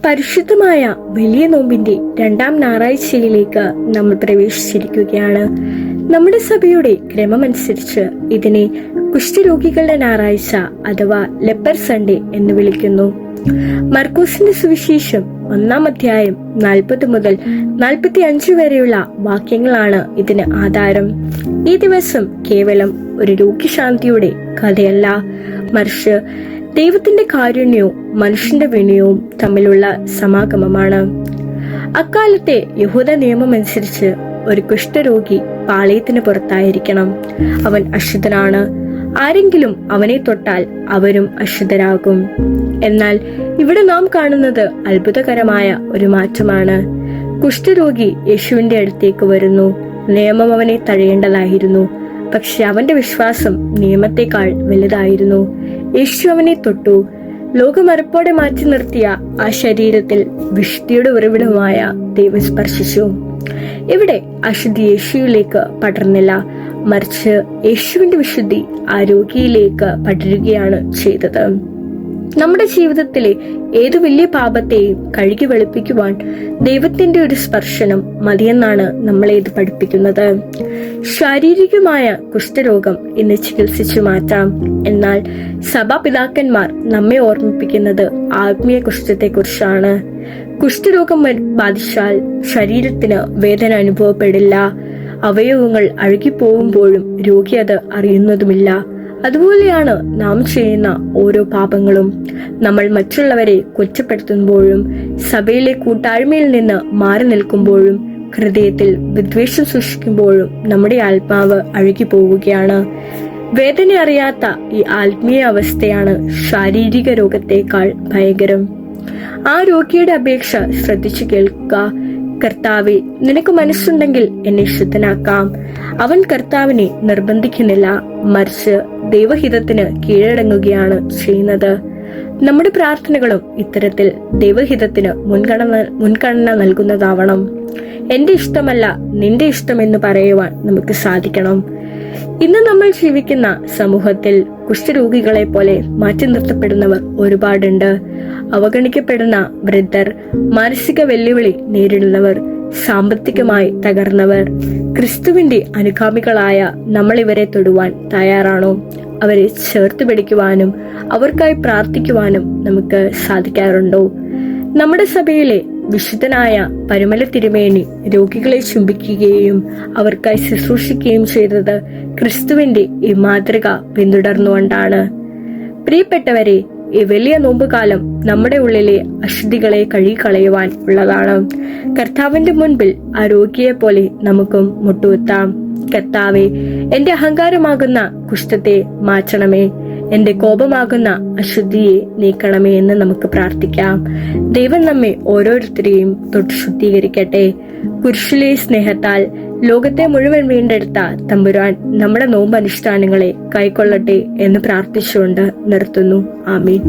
പരിശുദ്ധമായ വലിയ നോമ്പിന്റെ രണ്ടാം ഞായറാഴ്ചയിലേക്ക് നമ്മൾ പ്രവേശിച്ചിരിക്കുകയാണ്. നമ്മുടെ സഭയുടെ ക്രമമനുസരിച്ച് ഇതിനെ കുഷ്ഠരോഗികളുടെ ഞായറാഴ്ച അഥവാ ലെപ്പർ സൺഡേ എന്ന് വിളിക്കുന്നു. മർക്കോസിന്റെ സുവിശേഷം 1-ാം അധ്യായം 40 മുതൽ 45 വരെയുള്ള വാക്യങ്ങളാണ് ഇതിന് ആധാരം. ഈ ദിവസം കേവലം ഒരു രോഗിശാന്തിയുടെ കഥയല്ല, മറിച്ച് ദൈവത്തിന്റെ കാരുണ്യവും മനുഷ്യന്റെ വിനയവും തമ്മിലുള്ള സമാഗമമാണ്. അക്കാലത്തെ യഹൂദ നിയമമനുസരിച്ച് ഒരു കുഷ്ഠരോഗി പാളയത്തിന് പുറത്തായിരിക്കണം. അവൻ അശുദ്ധനാണ്. ആരെങ്കിലും അവനെ തൊട്ടാൽ അവരും അശുദ്ധരാകും. എന്നാൽ ഇവിടെ നാം കാണുന്നത് അത്ഭുതകരമായ ഒരു മാറ്റമാണ്. കുഷ്ഠരോഗി യേശുവിന്റെ അടുത്തേക്ക് വരുന്നു. നിയമം അവനെ തഴയേണ്ടതായിരുന്നു, പക്ഷെ അവന്റെ വിശ്വാസം നിയമത്തെക്കാൾ വലുതായിരുന്നു. യേശു അവനെ തൊട്ടു. ലോകമറപ്പോടെ മാറ്റി നിർത്തിയ ആ ശരീരത്തിൽ വിശുദ്ധിയുടെ ഉറവിടമായ ദൈവം സ്പർശിച്ചു. ഇവിടെ അശുദ്ധി യേശുവിലേക്ക് പടർന്നില്ല, മറിച്ച് യേശുവിന്റെ വിശുദ്ധി ആ രോഗിയിലേക്ക് പടരുകയാണ് ചെയ്തത്. നമ്മുടെ ജീവിതത്തിലെ ഏതു വലിയ പാപത്തെയും കഴുകി വെളുപ്പിക്കുവാൻ ദൈവത്തിന്റെ ഒരു സ്പർശനം മതിയെന്നാണ് നമ്മളെ ഇത് പഠിപ്പിക്കുന്നത്. ശാരീരികമായ കുഷ്ഠരോഗം ഇന്ന് ചികിത്സിച്ചു മാറ്റാം. എന്നാൽ സഭാപിതാക്കന്മാർ നമ്മെ ഓർമ്മിപ്പിക്കുന്നത് ആത്മീയ കുഷ്ഠത്തെ കുറിച്ചാണ്. കുഷ്ഠരോഗം ബാധിച്ചാൽ ശരീരത്തിന് വേദന അനുഭവപ്പെടില്ല. അവയവങ്ങൾ അഴുകിപ്പോകുമ്പോഴും രോഗി അത് അറിയുന്നതുമില്ല. അതുപോലെയാണ് നാം ചെയ്യുന്ന ഓരോ പാപങ്ങളും. നമ്മൾ മറ്റുള്ളവരെ കുറ്റപ്പെടുത്തുമ്പോഴും സഭയിലെ കൂട്ടായ്മയിൽ നിന്ന് മാറി നിൽക്കുമ്പോഴും ഹൃദയത്തിൽ വിദ്വേഷം സൂക്ഷിക്കുമ്പോഴും നമ്മുടെ ആത്മാവ് അഴുകി പോവുകയാണ്. വേദന അറിയാത്ത ഈ ആത്മീയ അവസ്ഥയാണ് ശാരീരിക രോഗത്തെക്കാൾ ഭയങ്കരം. ആ രോഗിയുടെ അപേക്ഷ ശ്രദ്ധിച്ചു കേൾക്കുക. കർത്താവെ, നിനക്ക് മനസ്സുണ്ടെങ്കിൽ എന്നെ ശുദ്ധനാക്കാം. അവൻ കർത്താവിനെ നിർബന്ധിക്കുന്നില്ല, മറിച്ച് ദൈവഹിതത്തിന് കീഴടങ്ങുകയാണ് ചെയ്യുന്നത്. നമ്മുടെ പ്രാർത്ഥനകളും ഇത്തരത്തിൽ ദൈവഹിതത്തിന് മുൻഗണന നൽകുന്നതാവണം. എന്റെ ഇഷ്ടമല്ല നിന്റെ ഇഷ്ടമെന്ന് പറയുവാൻ നമുക്ക് സാധിക്കണം. ഇന്ന് നമ്മൾ ജീവിക്കുന്ന സമൂഹത്തിൽ കുഷ്ഠരോഗികളെ പോലെ മാറ്റി നിർത്തപ്പെടുന്നവർ ഒരുപാടുണ്ട്. അവഗണിക്കപ്പെടുന്ന വൃദ്ധർ, മാനസിക വെല്ലുവിളി നേരിടുന്നവർ, സാമ്പത്തികമായി തകർന്നവർ. ക്രിസ്തുവിന്റെ അനുഗാമികളായ നമ്മൾ ഇവരെ തൊടുവാൻ തയ്യാറാണോ? അവരെ ചേർത്ത് പിടിക്കുവാനും അവർക്കായി പ്രാർത്ഥിക്കുവാനും നമുക്ക് സാധിക്കാറുണ്ടോ? നമ്മുടെ സഭയിലെ വിശുദ്ധനായ പരിമല തിരുമേനി രോഗികളെ ചുംബിക്കുകയും അവർക്കായി ശുശ്രൂഷിക്കുകയും ചെയ്തത് ക്രിസ്തുവിന്റെ ഈ മാതൃക പിന്തുടർന്നുകൊണ്ടാണ്. പ്രിയപ്പെട്ടവരെ, ഈ വലിയ നോമ്പുകാലം നമ്മുടെ ഉള്ളിലെ അശുദ്ധികളെ കഴുകിക്കളയുവാൻ ഉള്ളതാണ്. കർത്താവിന്റെ മുൻപിൽ ആ രോഗിയെ പോലെ നമുക്കും മുട്ടുകുത്താം. കർത്താവെ, എന്റെ അഹങ്കാരമാകുന്ന കുഷ്ഠത്തെ മാറ്റണമേ, എന്റെ കോപമാകുന്ന അശുദ്ധിയെ നീക്കണമേ എന്ന് നമുക്ക് പ്രാർത്ഥിക്കാം. ദൈവം നമ്മെ ഓരോരുത്തരെയും തൊട്ട് ശുദ്ധീകരിക്കട്ടെ. കുരിശിലെ സ്നേഹത്താൽ ലോകത്തെ മുഴുവൻ വീണ്ടെടുത്ത തമ്പുരാൻ നമ്മുടെ നോമ്പ് അനുഷ്ഠാനങ്ങളെ കൈക്കൊള്ളട്ടെ എന്ന് പ്രാർത്ഥിച്ചുകൊണ്ട് നിർത്തുന്നു. ആമീൻ.